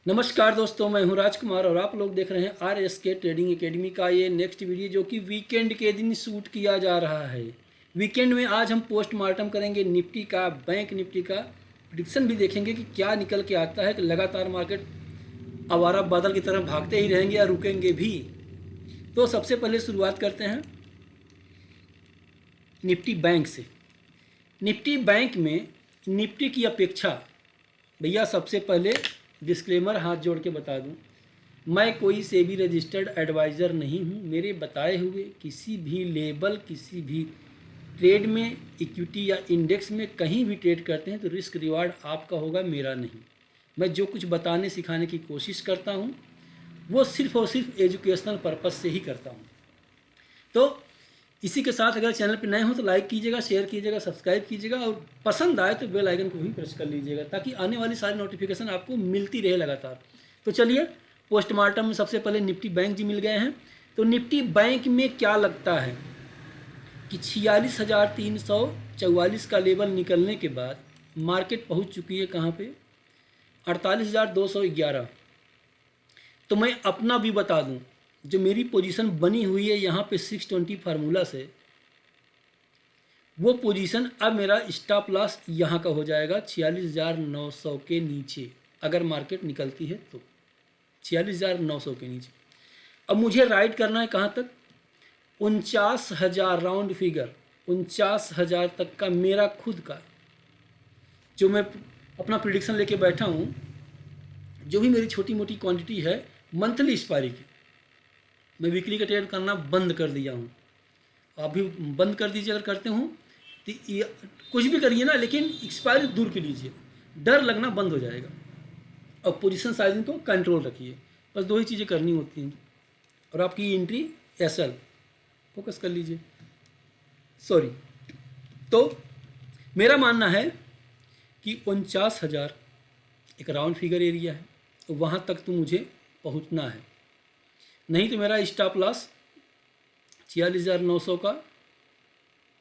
नमस्कार दोस्तों, मैं हूं राजकुमार और आप लोग देख रहे हैं RSK ट्रेडिंग एकेडमी का ये नेक्स्ट वीडियो जो कि वीकेंड के दिन शूट किया जा रहा है। वीकेंड में आज हम पोस्टमार्टम करेंगे निफ्टी का, बैंक निफ्टी का प्रिडिक्शन भी देखेंगे कि क्या निकल के आता है कि लगातार मार्केट आवारा बादल की तरह भागते ही रहेंगे या रुकेंगे भी। तो सबसे पहले शुरुआत करते हैं निफ्टी बैंक से। निफ्टी बैंक में निफ्टी की अपेक्षा, भैया सबसे पहले डिस्क्लेमर हाथ जोड़ के बता दूं, मैं कोई सेबी रजिस्टर्ड एडवाइज़र नहीं हूं। मेरे बताए हुए किसी भी लेबल, किसी भी ट्रेड में, इक्विटी या इंडेक्स में कहीं भी ट्रेड करते हैं तो रिस्क रिवार्ड आपका होगा, मेरा नहीं। मैं जो कुछ बताने सिखाने की कोशिश करता हूं वो सिर्फ और सिर्फ एजुकेशनल पर्पज़ से ही करता हूं। तो इसी के साथ अगर चैनल पर नए हो तो लाइक कीजिएगा, शेयर कीजिएगा, सब्सक्राइब कीजिएगा और पसंद आए तो बेल आइकन को भी प्रेस कर लीजिएगा ताकि आने वाली सारी नोटिफिकेशन आपको मिलती रहे लगातार। तो चलिए, पोस्टमार्टम में सबसे पहले निफ्टी बैंक जी मिल गए हैं। तो निफ्टी बैंक में क्या लगता है कि 46,344 का लेवल निकलने के बाद मार्केट पहुंच चुकी है कहाँ पे, 48,211। तो मैं अपना भी बता दूं, जो मेरी पोजीशन बनी हुई है यहाँ पे 620 फार्मूला से, वो पोजीशन अब मेरा स्टॉप लॉस यहाँ का हो जाएगा 46,900 के नीचे। अगर मार्केट निकलती है तो 46,900 के नीचे। अब मुझे राइट करना है कहाँ तक, 49,000 राउंड फिगर, 49,000 तक का मेरा खुद का जो मैं अपना प्रिडिक्शन लेके बैठा हूँ। जो भी मेरी छोटी मोटी क्वांटिटी है मंथली एक्सपायरी की, मैं वीकली का ट्रेड करना बंद कर दिया हूँ। आप भी बंद कर दीजिए अगर करते हो तो। कुछ भी करिए ना, लेकिन एक्सपायरी दूर के लीजिए, डर लगना बंद हो जाएगा। और पोजीशन साइजिंग को कंट्रोल रखिए, बस दो ही चीज़ें करनी होती हैं। और आपकी एंट्री एसएल फोकस कर लीजिए। सॉरी, तो मेरा मानना है कि 49,000 एक राउंड फिगर एरिया है, तो वहाँ तक तो मुझे पहुँचना है। नहीं तो मेरा स्टॉप लॉस 46,900 का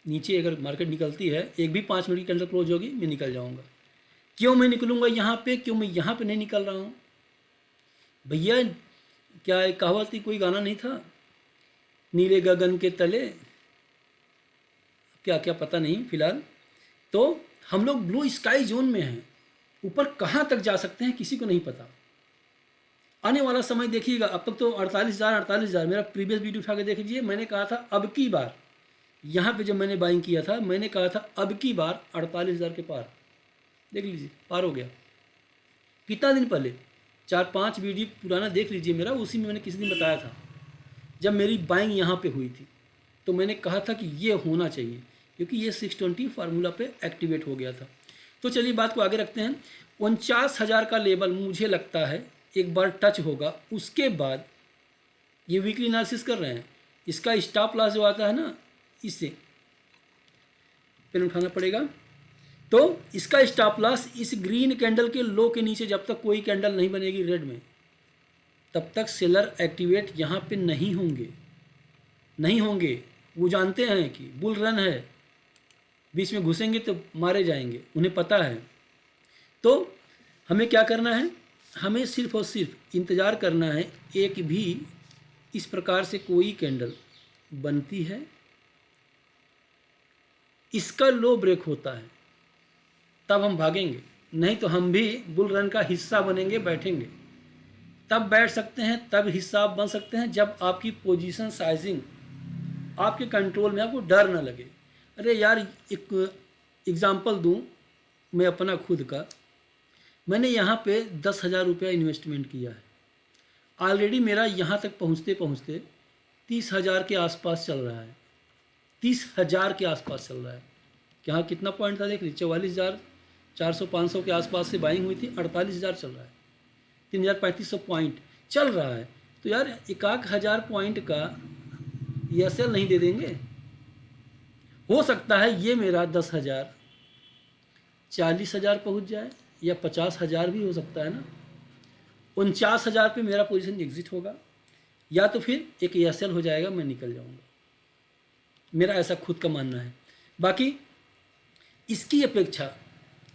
नीचे अगर मार्केट निकलती है, एक भी 5 मिनट की कैंडल क्लोज होगी, मैं निकल जाऊंगा। क्यों मैं निकलूंगा यहाँ पे, क्यों मैं यहाँ पे नहीं निकल रहा हूँ भैया? क्या एक कहावत थी, कोई गाना नहीं था, नीले गगन के तले, क्या क्या पता नहीं। फिलहाल तो हम लोग ब्लू स्काई जोन में हैं, ऊपर कहाँ तक जा सकते हैं किसी को नहीं पता। आने वाला समय देखिएगा। अब तक तो 48,000 मेरा प्रीवियस वीडियो उठा के देख लीजिए। मैंने कहा था अब की बार, यहाँ पे जब मैंने बाइंग किया था, मैंने कहा था अब की बार 48,000 के पार, देख लीजिए पार हो गया। कितना दिन पहले, 4-5 वीडियो पुराना देख लीजिए मेरा, उसी में मैंने किसी दिन बताया था जब मेरी बाइंग यहाँ पे हुई थी, तो मैंने कहा था कि ये होना चाहिए क्योंकि ये 620 फार्मूला पे एक्टिवेट हो गया था। तो चलिए बात को आगे रखते हैं। 49,000 का लेवल मुझे लगता है एक बार टच होगा, उसके बाद ये वीकली एनालिसिस कर रहे हैं, इसका स्टॉप लॉस जो आता है ना, इससे पेन उठाना पड़ेगा। तो इसका स्टॉप लॉस इस ग्रीन कैंडल के लो के नीचे, जब तक कोई कैंडल नहीं बनेगी रेड में, तब तक सेलर एक्टिवेट यहाँ पे नहीं होंगे। वो जानते हैं कि बुल रन है, बीच में घुसेंगे तो मारे जाएंगे, उन्हें पता है। तो हमें क्या करना है, हमें सिर्फ और सिर्फ इंतज़ार करना है। एक भी इस प्रकार से कोई कैंडल बनती है, इसका लो ब्रेक होता है, तब हम भागेंगे। नहीं तो हम भी बुल रन का हिस्सा बनेंगे, बैठेंगे। तब बैठ सकते हैं, तब हिस्सा बन सकते हैं जब आपकी पोजीशन साइजिंग आपके कंट्रोल में, आपको डर ना लगे। अरे यार, एक एग्ज़ाम्पल दूं मैं अपना खुद का। मैंने यहाँ पे 10,000 रुपया इन्वेस्टमेंट किया है। ऑलरेडी मेरा यहाँ तक पहुँचते पहुँचते 30,000 के आसपास चल रहा है। 30,000 के आसपास चल रहा है। यहाँ कितना पॉइंट था देख लीजिए, 44,400-500 के आसपास से बाइंग हुई थी, 48,000 चल रहा है, 3,3500 पॉइंट चल रहा है। तो यार 1,000 पॉइंट का ESL नहीं दे देंगे? हो सकता है ये मेरा 10,000 40,000 पहुँच जाए, या 50,000 भी हो सकता है ना। 49,000 पे मेरा पोजीशन एग्जिट होगा, या तो फिर एक ESL हो जाएगा, मैं निकल जाऊंगा। मेरा ऐसा खुद का मानना है। बाकी इसकी अपेक्षा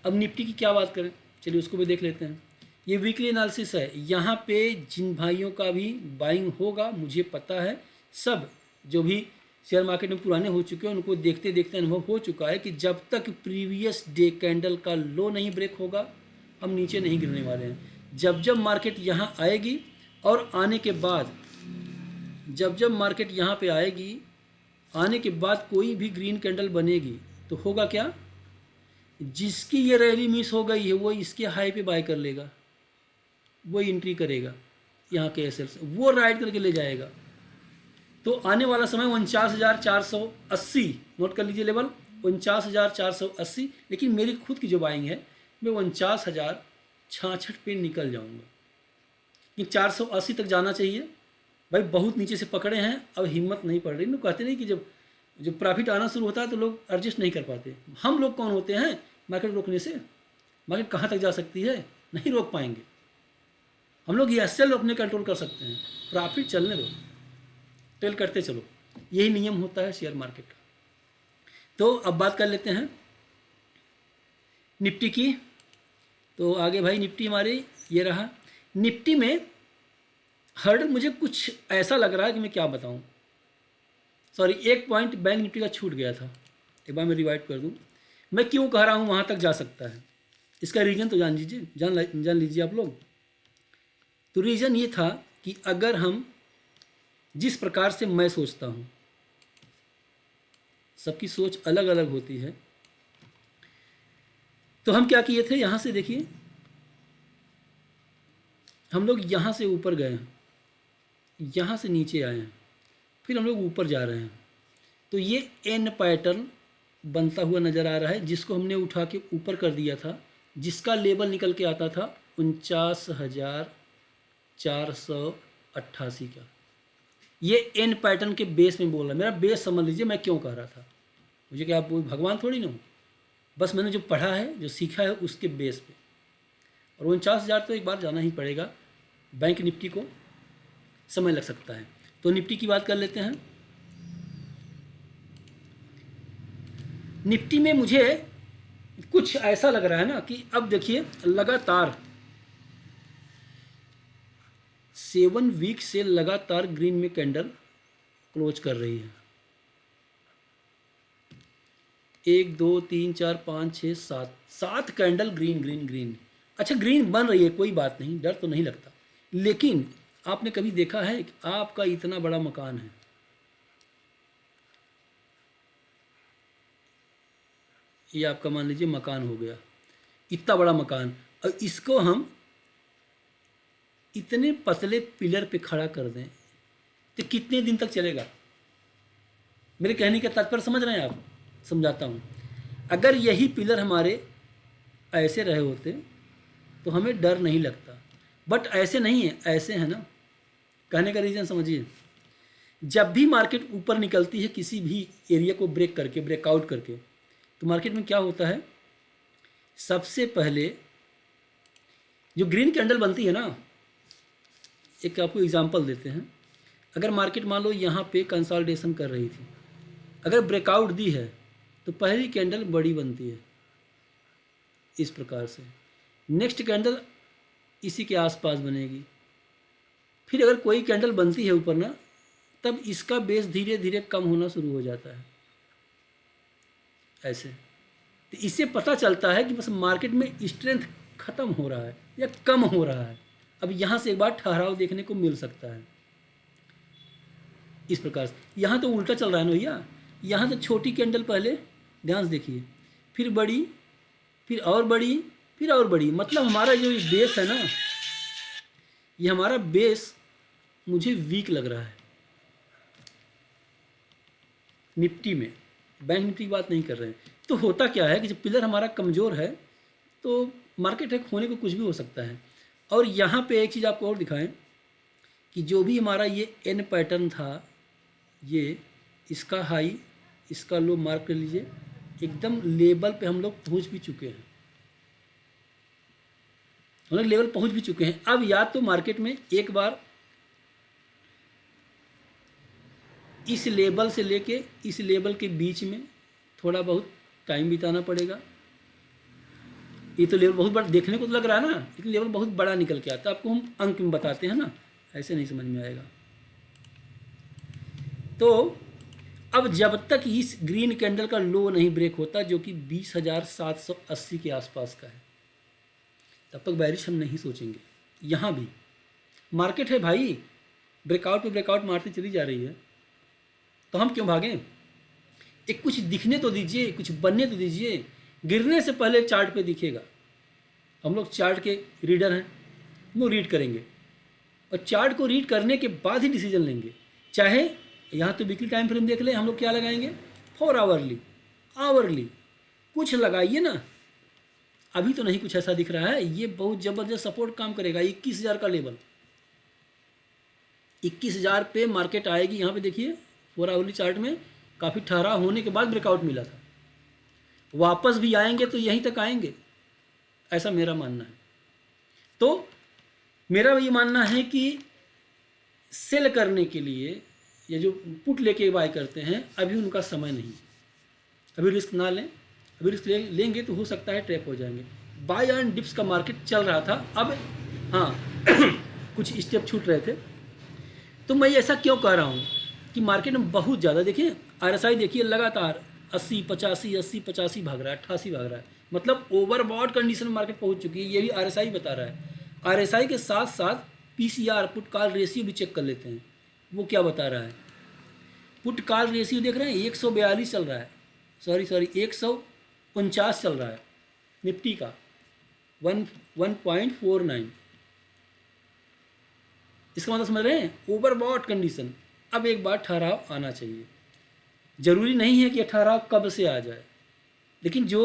अब निफ्टी की क्या बात करें, चलिए उसको भी देख लेते हैं। ये वीकली एनालिसिस है। यहाँ पे जिन भाइयों का भी बाइंग होगा मुझे पता है, सब जो भी शेयर मार्केट में पुराने हो चुके हैं उनको देखते देखते अनुभव हो चुका है कि जब तक प्रीवियस डे कैंडल का लो नहीं ब्रेक होगा हम नीचे नहीं गिरने वाले हैं। जब जब मार्केट यहाँ आएगी और आने के बाद जब जब मार्केट यहाँ पे आएगी, आने के बाद कोई भी ग्रीन कैंडल बनेगी तो होगा क्या, जिसकी ये रैली मिस हो गई है वो इसके हाई पे बाय कर लेगा, वो एंट्री करेगा यहाँ के एस से, वो राइड करके ले जाएगा। तो आने वाला समय 49,480 नोट कर लीजिए लेवल 49,480। लेकिन मेरी खुद की जो बाइंग है मैं 49,066 पे निकल जाऊँगा, कि 480 तक जाना चाहिए भाई। बहुत नीचे से पकड़े हैं, अब हिम्मत नहीं पड़ रही। कहते नहीं कि जब प्रॉफिट आना शुरू होता है तो लोग एडजस्ट नहीं कर पाते। हम लोग कौन होते हैं मार्केट रोकने से? मार्केट कहाँ तक जा सकती है, नहीं रोक पाएंगे हम लोग। ये सेल अपने कंट्रोल कर सकते हैं, प्रॉफिट चलने दो, ट्रेल करते चलो, यही नियम होता है शेयर मार्केट का। तो अब बात कर लेते हैं निफ्टी की। तो आगे भाई निफ्टी हमारी ये रहा। निफ्टी में हर्डल मुझे कुछ ऐसा लग रहा है कि मैं क्या बताऊं। सॉरी, एक पॉइंट बैंक निफ्टी का छूट गया था, एक बार मैं रिवाइड कर दूं। मैं क्यों कह रहा हूं वहां तक जा सकता है, इसका रीज़न तो जान लीजिए, जान लीजिए आप लोग। तो रीज़न ये था कि अगर हम जिस प्रकार से मैं सोचता हूं, सबकी सोच अलग अलग होती है, तो हम क्या किए थे, यहां से देखिए हम लोग यहां से ऊपर गए हैं, यहाँ से नीचे आए हैं, फिर हम लोग ऊपर जा रहे हैं। तो ये एन पैटर्न बनता हुआ नज़र आ रहा है, जिसको हमने उठा के ऊपर कर दिया था, जिसका लेवल निकल के आता था 49,488 का। ये एन पैटर्न के बेस में बोल रहा है। मेरा बेस समझ लीजिए मैं क्यों कह रहा था। मुझे क्या आप भगवान थोड़ी ना हूँ, बस मैंने जो पढ़ा है जो सीखा है उसके बेस पे। और 49,000 तो एक बार जाना ही पड़ेगा। बैंक निफ्टी को समय लग सकता है। तो निफ्टी की बात कर लेते हैं। निफ्टी में मुझे कुछ ऐसा लग रहा है ना कि अब देखिए लगातार 7 वीक से लगातार ग्रीन में कैंडल क्लोज कर रही है। 1 2 3 4 5 6 7 कैंडल ग्रीन ग्रीन ग्रीन। अच्छा, ग्रीन बन रही है, कोई बात नहीं, डर तो नहीं लगता। लेकिन आपने कभी देखा है कि आपका इतना बड़ा मकान है, ये आपका मान लीजिए मकान हो गया, इतना बड़ा मकान, और इसको हम इतने पतले पिलर पे खड़ा कर दें तो कितने दिन तक चलेगा? मेरे कहने का तात्पर्य समझ रहे हैं आप? समझाता हूँ। अगर यही पिलर हमारे ऐसे रहे होते तो हमें डर नहीं लगता, बट ऐसे नहीं है, ऐसे है ना। कहने का रीज़न समझिए, जब भी मार्केट ऊपर निकलती है किसी भी एरिया को ब्रेक करके, ब्रेकआउट करके, तो मार्केट में क्या होता है, सबसे पहले जो ग्रीन कैंडल बनती है ना, एक आपको एग्जांपल देते हैं। अगर मार्केट मान लो यहाँ पे कंसोलिडेशन कर रही थी, अगर ब्रेकआउट दी है तो पहली कैंडल बड़ी बनती है इस प्रकार से, नेक्स्ट कैंडल इसी के आसपास बनेगी, फिर अगर कोई कैंडल बनती है ऊपर ना, तब इसका बेस धीरे धीरे कम होना शुरू हो जाता है ऐसे। तो इससे पता चलता है कि बस मार्केट में स्ट्रेंथ खत्म हो रहा है या कम हो रहा है। अब यहाँ से एक बार ठहराव देखने को मिल सकता है इस प्रकार से। यहाँ तो उल्टा चल रहा है ना भैया, यहाँ तो छोटी कैंडल पहले, ध्यान से देखिए, फिर बड़ी, फिर और बड़ी, फिर और बड़ी। मतलब हमारा जो बेस है ना, ये हमारा बेस मुझे वीक लग रहा है निफ्टी में। बैंक निफ्टी की बात नहीं कर रहे हैं। तो होता क्या है कि जब पिलर हमारा कमज़ोर है तो मार्केट हैक होने को कुछ भी हो सकता है। और यहाँ पे एक चीज़ आपको और दिखाएं कि जो भी हमारा ये एन पैटर्न था, ये इसका हाई इसका लो मार्क कर लीजिए, एकदम लेवल पे हम लोग पहुँच भी चुके हैं, हम लोग लेवल पहुँच भी चुके हैं। अब या तो मार्केट में एक बार इस लेवल से लेके इस लेवल के बीच में थोड़ा बहुत टाइम बिताना पड़ेगा, ये तो लेवल बहुत बड़ा देखने को तो लग रहा है ना, लेकिन लेवल बहुत बड़ा निकल के आता है। आपको हम अंक में बताते हैं ना, ऐसे नहीं समझ में आएगा। तो अब जब तक इस ग्रीन कैंडल का लो नहीं ब्रेक होता, जो कि 20,780 के आसपास का है, तब तक बेरिश हम नहीं सोचेंगे। यहाँ भी मार्केट है भाई, ब्रेकआउट पे ब्रेकआउट मारती चली जा रही है, तो हम क्यों भागें? एक कुछ दिखने तो दीजिए, कुछ बनने तो दीजिए। गिरने से पहले चार्ट पे दिखेगा। हम लोग चार्ट के रीडर हैं, हम लोग रीड करेंगे और चार्ट को रीड करने के बाद ही डिसीजन लेंगे। चाहे यहाँ तो वीकली टाइम फ्रेम देख लें, हम लोग क्या लगाएंगे 4 आवरली, कुछ लगाइए ना। अभी तो नहीं कुछ ऐसा दिख रहा है। ये बहुत ज़बरदस्त सपोर्ट काम करेगा। 21,000 का लेवल, 21,000 पे मार्केट आएगी। यहाँ पे देखिए 4 आवरली चार्ट में काफ़ी ठहराव होने के बाद ब्रेकआउट मिला था। वापस भी आएंगे तो यहीं तक आएंगे, ऐसा मेरा मानना है। तो मेरा ये मानना है कि सेल करने के लिए ये जो पुट लेके बाय करते हैं, अभी उनका समय नहीं। अभी रिस्क ना लें, अभी रिस्क लेंगे तो हो सकता है ट्रैप हो जाएंगे। बाय एंड डिप्स का मार्केट चल रहा था, अब हाँ कुछ स्टेप छूट रहे थे। तो मैं ऐसा क्यों कह रहा हूँ कि मार्केट में बहुत ज़्यादा, देखिए RSI देखिए लगातार 80 85 भाग रहा है, 88 भाग रहा है। मतलब ओवरबॉट कंडीशन में मार्केट पहुँच चुकी है। ये भी RSI बता रहा है। RSI के साथ साथ PCR पुट कॉल रेशियो भी चेक कर लेते हैं। वो क्या बता रहा है? पुट कॉल रेशियो देख रहे हैं 142 चल रहा है, सॉरी 149 चल रहा है निफ्टी का, 1.49। इसका मतलब समझ रहे हैं, ओवरबॉट कंडीशन। अब एक बार ठहराव आना चाहिए। ज़रूरी नहीं है कि ठहराव कब से आ जाए, लेकिन जो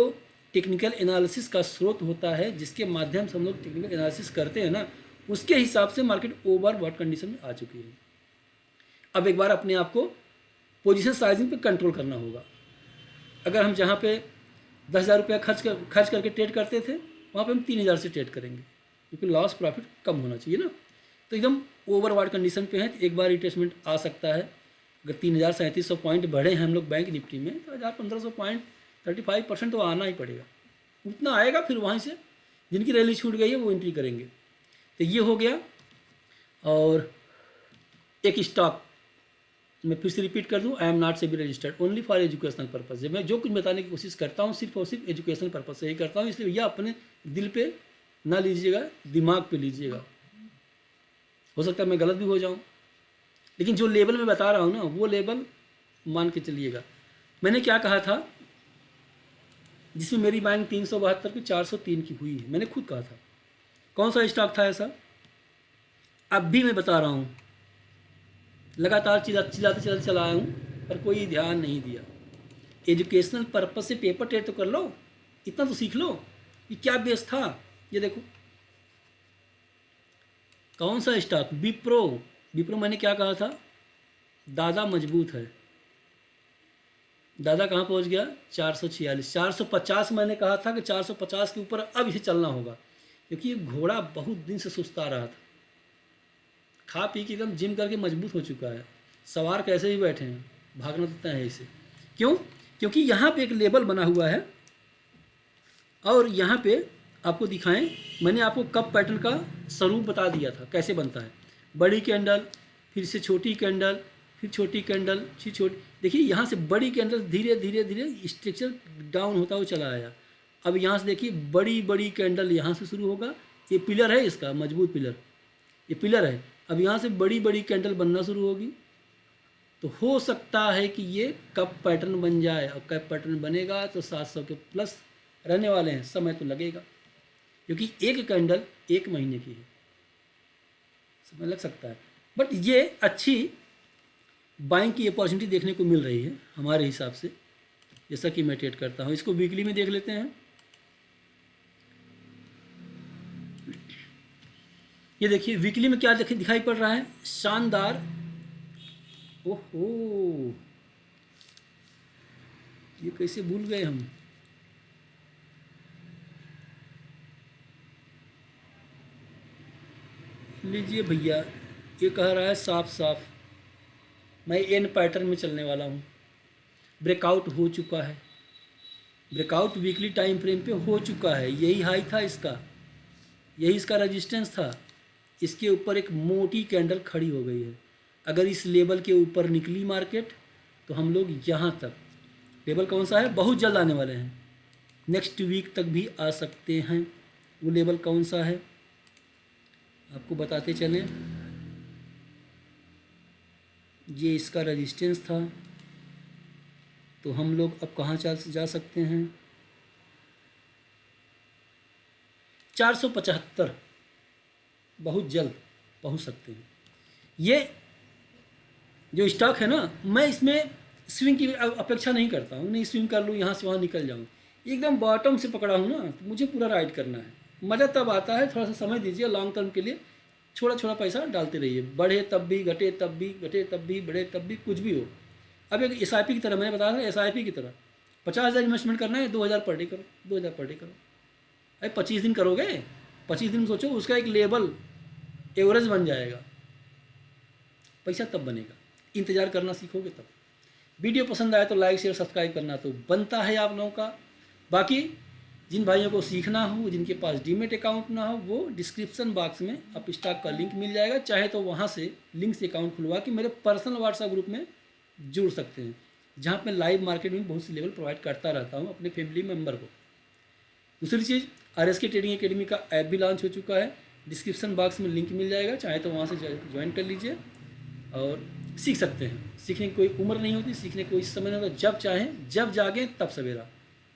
टेक्निकल एनालिसिस का स्रोत होता है, जिसके माध्यम से हम लोग टेक्निकल एनालिसिस करते हैं ना, उसके हिसाब से मार्केट ओवरबॉट कंडीशन में आ चुकी है। अब एक बार अपने आप को पोजीशन साइजिंग पे कंट्रोल करना होगा। अगर हम जहाँ पे 10,000 रुपया खर्च करके ट्रेड करते थे, वहाँ पे हम 3,000 से ट्रेड करेंगे, क्योंकि लॉस प्रॉफिट कम होना चाहिए ना। तो एकदम ओवरबॉट कंडीशन पे है, तो एक बार रिट्रेसमेंट आ सकता है। अगर 3,3700 पॉइंट बढ़े हैं हम लोग बैंक निफ्टी में, तो 1,500 पॉइंट 35% तो आना ही पड़ेगा। उतना आएगा, फिर वहाँ से जिनकी रैली छूट गई है वो एंट्री करेंगे। तो ये हो गया। और एक स्टॉक मैं फिर से रिपीट कर दूं, I am not SEBI registered, only for educational purpose. मैं जो कुछ बताने की कोशिश करता हूं सिर्फ और सिर्फ एजुकेशनल पर्पज से ही करता हूं, इसलिए भैया अपने दिल पे ना लीजिएगा, दिमाग पे लीजिएगा। हो सकता है मैं गलत भी हो जाऊं, लेकिन जो लेवल मैं बता रहा हूं ना, वो लेवल मान के चलिएगा। मैंने क्या कहा था, जिसमें मेरी बाइंग 372 की 403 की हुई है, मैंने खुद कहा था। कौन सा स्टॉक था ऐसा? अब भी मैं बता रहा हूँ, लगातार चिल्लाते चला आया हूँ, पर कोई ध्यान नहीं दिया। एजुकेशनल पर्पस से पेपर ट्रेड तो कर लो, इतना तो सीख लो। ये क्या बेस था, ये देखो कौन सा स्टॉक, विप्रो मैंने क्या कहा था, दादा मजबूत है। दादा कहाँ पहुँच गया? 446, 450 मैंने कहा था कि 450 के ऊपर अब इसे चलना होगा, क्योंकि ये घोड़ा बहुत दिन से सुस्ता रहा था, खा पी के एकदम जिम करके मजबूत हो चुका है। सवार कैसे भी बैठे हैं, भागना तो है इसे। क्यों? क्योंकि यहाँ पे एक लेबल बना हुआ है, और यहाँ पे आपको दिखाएं, मैंने आपको कप पैटर्न का स्वरूप बता दिया था कैसे बनता है। बड़ी कैंडल, फिर से छोटी कैंडल, फिर छोटी कैंडल, फिर छोटी। देखिए यहाँ से बड़ी कैंडल धीरे धीरे धीरे स्ट्रक्चर डाउन होता हुआ चला आया। अब यहाँ से देखिए बड़ी कैंडल यहाँ से शुरू होगा, ये पिलर है इसका, मजबूत पिलर, ये पिलर है। अब यहाँ से बड़ी कैंडल बनना शुरू होगी, तो हो सकता है कि ये कप पैटर्न बन जाए, और कप पैटर्न बनेगा तो 700 के प्लस रहने वाले हैं। समय तो लगेगा, क्योंकि एक कैंडल 1 महीने की है, समय लग सकता है, बट ये अच्छी बाइंग की अपॉर्चुनिटी देखने को मिल रही है हमारे हिसाब से, जैसा कि मैं ट्रेड करता हूँ। इसको वीकली में देख लेते हैं। ये देखिए वीकली में क्या दिखाई पड़ रहा है, शानदार। ओहो, ये कैसे भूल गए हम। लीजिए भैया, ये कह रहा है साफ साफ मैं एन पैटर्न में चलने वाला हूँ, ब्रेकआउट हो चुका है, ब्रेकआउट वीकली टाइम फ्रेम पे हो चुका है, यही हाई था इसका, यही इसका रेजिस्टेंस था। इसके ऊपर एक मोटी कैंडल खड़ी हो गई है। अगर इस लेवल के ऊपर निकली मार्केट तो हम लोग यहाँ तक, लेवल कौन सा है, बहुत जल्द आने वाले हैं, नेक्स्ट वीक तक भी आ सकते हैं। वो लेवल कौन सा है आपको बताते चलें। ये इसका रेजिस्टेंस था, तो हम लोग अब कहाँ जा सकते हैं, 475 बहुत जल्द पहुंच सकते हैं। ये जो स्टॉक है ना, मैं इसमें स्विंग की अपेक्षा नहीं करता हूँ, नहीं स्विंग कर लूँ यहाँ से वहाँ निकल जाऊँ, एकदम बॉटम से पकड़ा हूँ ना, तो मुझे पूरा राइड करना है। मज़ा तब आता है, थोड़ा सा समय दीजिए, लॉन्ग टर्म के लिए छोटा छोटा पैसा डालते रहिए, बढ़े तब भी, घटे तब भी, घटे तब भी, बढ़े तब भी, कुछ भी हो। अब एक SIP की तरह, मैंने बताया था SIP की तरह 50,000 इन्वेस्टमेंट करना है, 2,000 पर डे करो, 2,000 पर डे करो। अरे 25 दिन करोगे, 25 दिन सोचो, उसका एक लेवल एवरेज बन जाएगा, पैसा तब बनेगा। इंतज़ार करना सीखोगे तब। वीडियो पसंद आए तो लाइक शेयर सब्सक्राइब करना तो बनता है आप लोगों का। बाकी जिन भाइयों को सीखना हो, जिनके पास डीमेट अकाउंट ना हो, वो डिस्क्रिप्शन बॉक्स में अप स्टॉक का लिंक मिल जाएगा, चाहे तो वहाँ से लिंक से अकाउंट खुलवा के मेरे पर्सनल व्हाट्सएप ग्रुप में जुड़ सकते हैं, जहाँ पे लाइव मार्केट में बहुत सी लेवल प्रोवाइड करता रहता हूँ अपने फैमिली मेम्बर को। दूसरी चीज़, RSK ट्रेडिंग एकेडमी का ऐप भी लॉन्च हो चुका है, डिस्क्रिप्शन बॉक्स में लिंक मिल जाएगा, चाहे तो वहाँ से ज्वाइन कर लीजिए और सीख सकते हैं। सीखने की कोई उम्र नहीं होती, सीखने कोई समय नहीं होता, जब चाहें जब जागें तब सवेरा।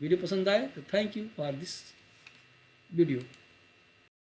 वीडियो पसंद आए तो thank you for this video.